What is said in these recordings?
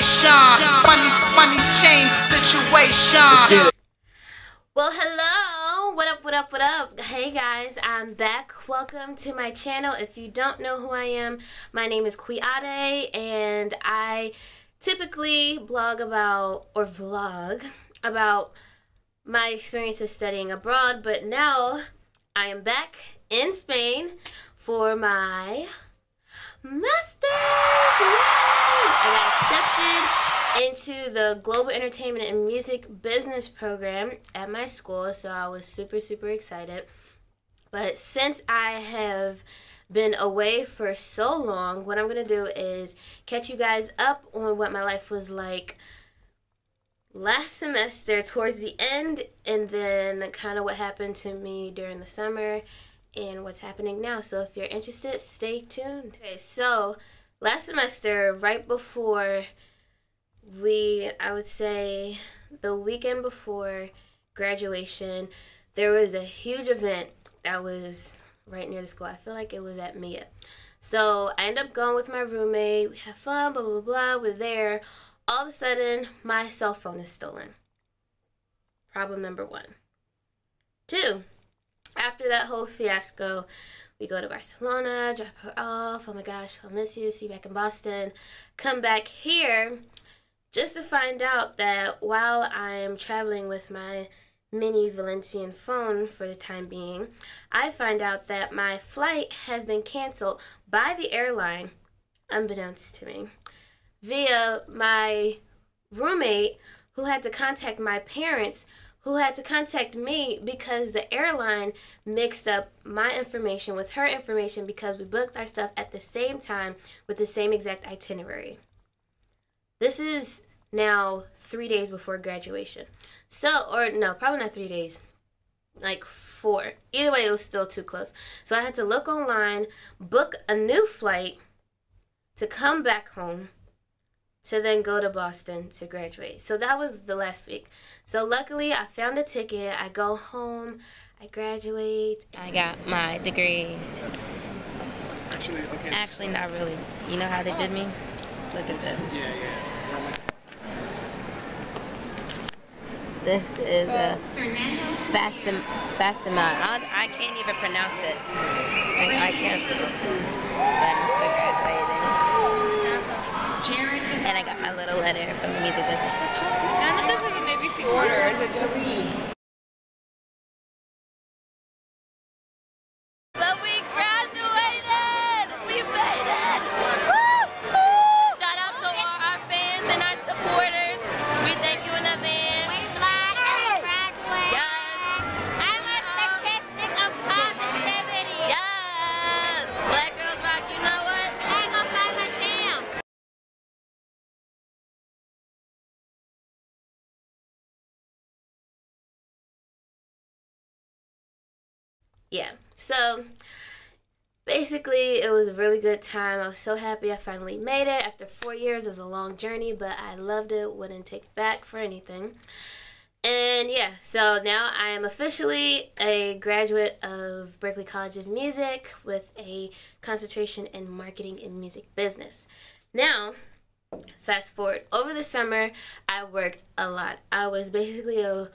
situation. Money change situation. Well, hello. What up, what up, what up? Hey guys, I'm back. Welcome to my channel. If you don't know who I am, my name is Grad, and I typically vlog about my experiences studying abroad, but now I am back in Spain for my master's. I got accepted into the Global Entertainment and Music Business program at my school, so I was super excited. But since I have been away for so long, what I'm going to do is catch you guys up on what my life was like last semester towards the end, and then kind of what happened to me during the summer and what's happening now. So if you're interested, stay tuned. Okay, so last semester, right before I would say the weekend before graduation, there was a huge event that was right near the school. I feel like it was at Mia. So I ended up going with my roommate. We had fun, blah, blah, blah. We're there. All of a sudden, my cell phone is stolen. Problem number 1. 2, after that whole fiasco, we go to Barcelona, drop her off. Oh my gosh, I'll miss you. See you back in Boston. Come back here just to find out that while I'm traveling with my mini Valencian phone for the time being, I find out that my flight has been canceled by the airline, unbeknownst to me, via my roommate, who had to contact my parents, who had to contact me because the airline mixed up my information with her information because we booked our stuff at the same time with the same exact itinerary. This is now 3 days before graduation. So, or no, probably not 3 days, like 4. Either way, it was still too close. So I had to look online, book a new flight to come back home, to then go to Boston to graduate. So that was the last week. So luckily, I found a ticket. I go home, I graduate. I got my degree. Actually, not really. You know how they did me? Look at this. Yeah. This is a Fasima. I can't even pronounce it. I can't. But I'm still graduating. And I got my little letter from the music business department. I know this is an ABC order. Is it just me? But we graduated! We made it! Woo! Shout out to all our fans and our supporters. We thank you in advance. We black and graduate. Yes! I'm a statistic of positivity. Yes! Black Girls Rock, you know what? I gotta go find my fam. Yeah, so basically it was a really good time. I was so happy I finally made it. After 4 years, it was a long journey, but I loved it. Wouldn't take it back for anything. And yeah, so now I am officially a graduate of Berklee College of Music with a concentration in marketing and music business. Music. Now, fast forward. Over the summer, I worked a lot. I was basically a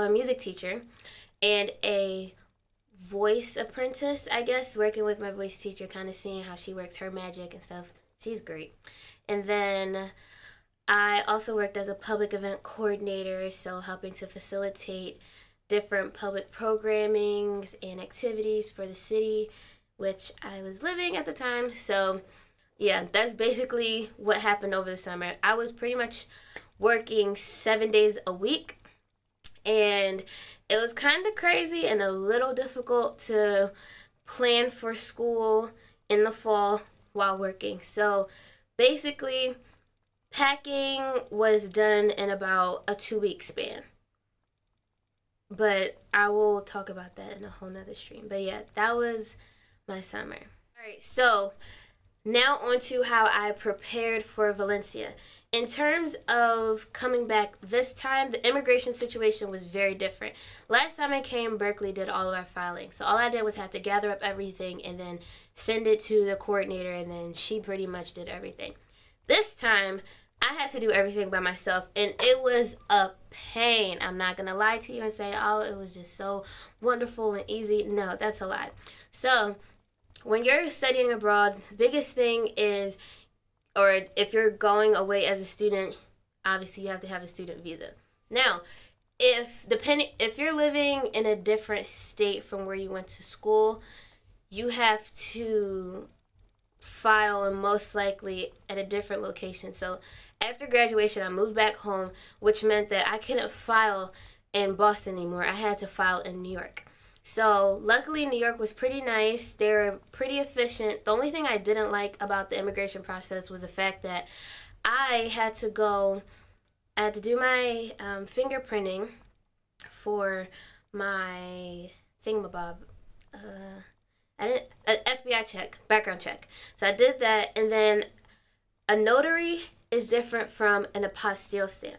music teacher and a voice apprentice, I guess, working with my voice teacher, kind of seeing how she works her magic and stuff. She's great. And then I also worked as a public event coordinator, so helping to facilitate different public programmings and activities for the city, which I was living at the time. So yeah, that's basically what happened over the summer. I was pretty much working 7 days a week. And it was kind of crazy and a little difficult to plan for school in the fall while working. So basically, packing was done in about a 2-week span. But I will talk about that in a whole nother stream. But yeah, that was my summer. Alright, so now on to how I prepared for Valencia. In terms of coming back this time, the immigration situation was very different. Last time I came, Berkeley did all of our filing. So all I did was have to gather up everything and then send it to the coordinator, and then she pretty much did everything. This time, I had to do everything by myself, and it was a pain. I'm not going to lie to you and say, oh, it was just so wonderful and easy. No, that's a lie. So when you're studying abroad, the biggest thing is, or if you're going away as a student, obviously you have to have a student visa. Now, if you're living in a different state from where you went to school, you have to file, and most likely at a different location. So after graduation, I moved back home, which meant that I couldn't file in Boston anymore. I had to file in New York. So luckily, New York was pretty nice. They were pretty efficient. The only thing I didn't like about the immigration process was the fact that I had to do my fingerprinting for my thingamabob. An FBI check, background check. So I did that, and then a notary is different from an apostille stamp.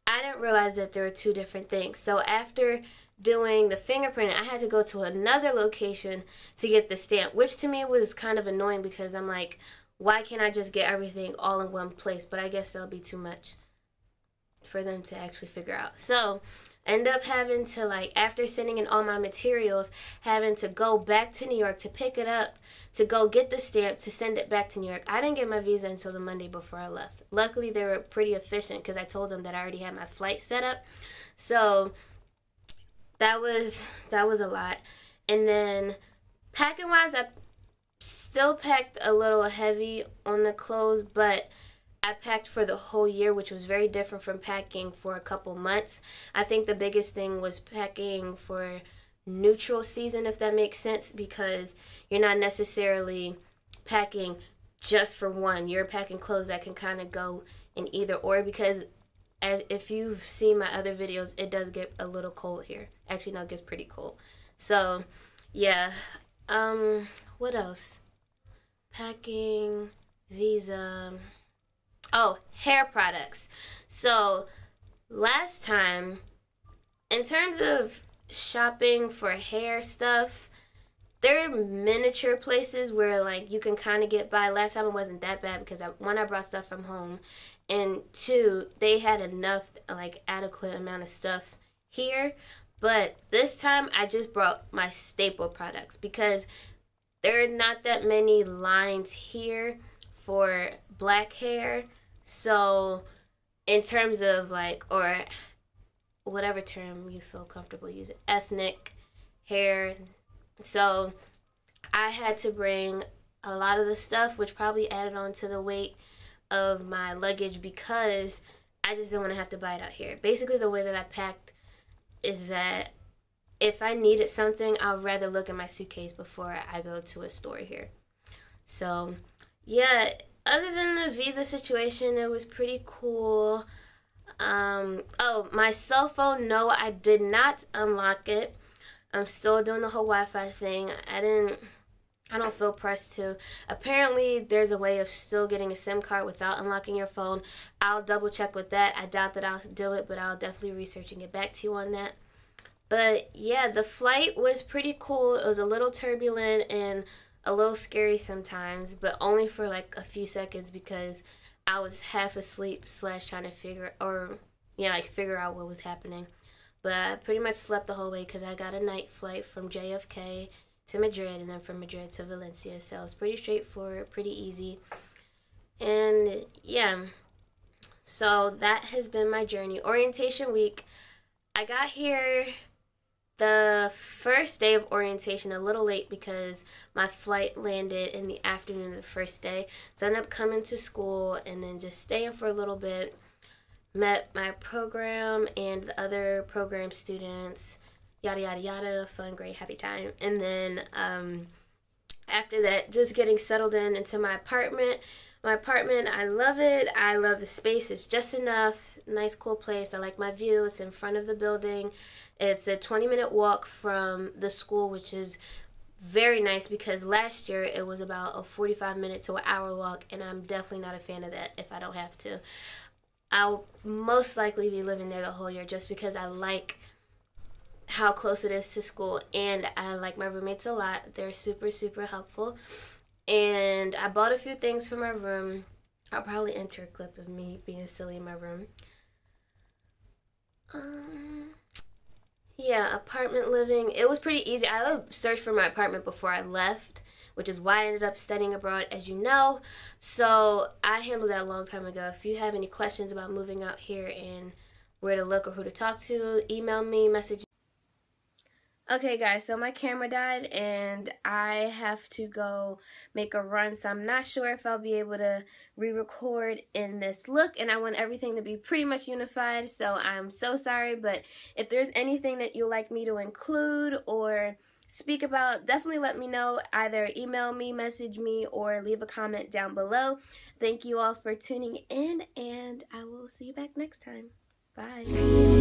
I didn't realize that there were two different things. So after doing the fingerprinting, I had to go to another location to get the stamp, which to me was kind of annoying because I'm like, why can't I just get everything all in one place? But I guess that'll be too much for them to actually figure out. So I ended up having to, like, after sending in all my materials, having to go back to New York to pick it up, to go get the stamp, to send it back to New York. I didn't get my visa until the Monday before I left. Luckily, they were pretty efficient because I told them that I already had my flight set up. So that was a lot. And then packing wise, I still packed a little heavy on the clothes, but I packed for the whole year, which was very different from packing for a couple months. I think the biggest thing was packing for neutral season, if that makes sense, because you're not necessarily packing just for one. You're packing clothes that can kind of go in either or, because as if you've seen my other videos, it does get a little cold here. Actually, no, it gets pretty cold. So, yeah. What else? Packing, visa. Oh, hair products. So, last time, in terms of shopping for hair stuff, there are miniature places where, like, you can kind of get by. Last time it wasn't that bad because, one, I brought stuff from home, and two, they had enough, like, adequate amount of stuff here. But this time, I just brought my staple products because there are not that many lines here for black hair. So, in terms of, like, or whatever term you feel comfortable using, ethnic hair. So, I had to bring a lot of the stuff, which probably added on to the weight of my luggage because I just didn't want to have to buy it out here. Basically, the way that I packed is that if I needed something, I'd rather look at my suitcase before I go to a store here. So, yeah. Other than the visa situation, it was pretty cool. Oh, my cell phone, no, I did not unlock it. I'm still doing the whole Wi-Fi thing. I don't feel pressed to. Apparently, there's a way of still getting a SIM card without unlocking your phone. I'll double check with that. I doubt that I'll do it, but I'll definitely research and get back to you on that. But yeah, the flight was pretty cool. It was a little turbulent and a little scary sometimes, but only for like a few seconds because I was half asleep / trying to figure out what was happening. But I pretty much slept the whole way because I got a night flight from JFK to Madrid and then from Madrid to Valencia. So it was pretty straightforward, pretty easy. And yeah, so that has been my journey. Orientation week, I got here the first day of orientation a little late because my flight landed in the afternoon of the first day. So I ended up coming to school and then just staying for a little bit. Met my program and the other program students. Yada, yada, yada. Fun, great, happy time. And then after that, just getting settled into my apartment. My apartment, I love it. I love the space. It's just enough. Nice, cool place. I like my view. It's in front of the building. It's a 20-minute walk from the school, which is very nice because last year it was about a 45-minute to an hour walk, and I'm definitely not a fan of that if I don't have to. I'll most likely be living there the whole year just because I like how close it is to school, and I like my roommates a lot. They're super, super helpful. And I bought a few things for my room. I'll probably enter a clip of me being silly in my room. Yeah, apartment living. It was pretty easy. I searched for my apartment before I left, which is why I ended up studying abroad, as you know. So I handled that a long time ago. If you have any questions about moving out here and where to look or who to talk to, email me, message me. Okay guys, so my camera died and I have to go make a run, so I'm not sure if I'll be able to re-record in this look, and I want everything to be pretty much unified, so I'm so sorry. But if there's anything that you'd like me to include or speak about, definitely let me know. Either email me, message me, or leave a comment down below. Thank you all for tuning in, and I will see you back next time. Bye.